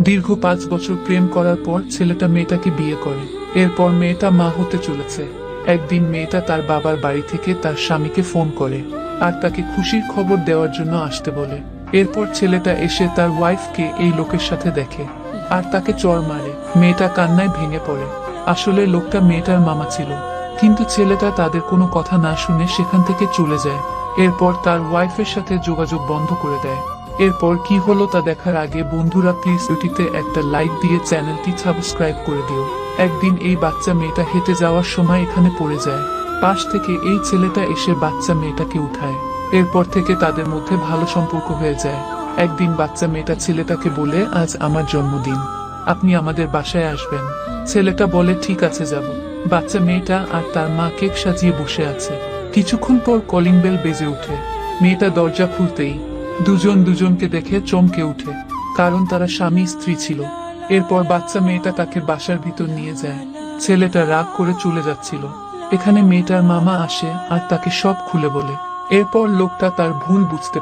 দীর্ঘ 5 বছর প্রেম করার পর ছেলেটা মেয়েটাকে বিয়ে করে। এরপর মেয়েটা মা হতে চলেছে। একদিন মেয়েটা তার বাবার বাড়ি থেকে তার স্বামীকে ফোন করে আর তাকে খুশির খবর দেওয়ার জন্য আসতে বলে। এরপর ছেলেটা এসে তার ওয়াইফকে এই লোকের সাথে দেখে আর তাকে চড় মারে। মেয়েটা কান্নায় ভেঙে পড়ে। আসলে লোকটা মেয়েটার মামা ছিল, কিন্তু ছেলেটা তাদের কোনো কথা না শুনে সেখান থেকে চলে যায়। এরপর তার ওয়াইফের সাথে যোগাযোগ বন্ধ করে দেয়। এরপর কি হলো তা দেখার আগে বন্ধুরা প্লিজ ভিডিওটিতে একটা লাইক দিয়ে চ্যানেলটি সাবস্ক্রাইব করে দিও। একদিন এই বাচ্চা মেয়েটা হেঁটে যাওয়ার সময় এখানে পড়ে যায়। পাশ থেকে এই ছেলেটা এসে বাচ্চা মেয়েটাকে উঠায়। এরপর থেকে তাদের মধ্যে ভালো সম্পর্ক হয়ে যায়। একদিন বাচ্চা মেয়েটা ছেলেটাকে বলে, আজ আমার জন্মদিন, আপনি আমাদের বাসায় আসবেন। ছেলেটা বলে ঠিক আছে যাব। বাচ্চা মেয়েটা আর তার মা কেক সাজিয়ে বসে আছে। কিছুক্ষণ পর কলিং বেল বেজে ওঠে। মেয়েটা দরজা খুলতেই দুজন দুজনকে দেখে চমকে উঠে, কারণ তারা স্বামী স্ত্রী ছিল। এরপর বাচ্চা মেয়েটা তাকে বাসার ভিতর নিয়ে যায়। ছেলেটা রাগ করে চলে যাচ্ছিল। এখানে মেয়েটার মামা আসে আর তাকে সব খুলে বলে। এরপর লোকটা তার ভুল বুঝতে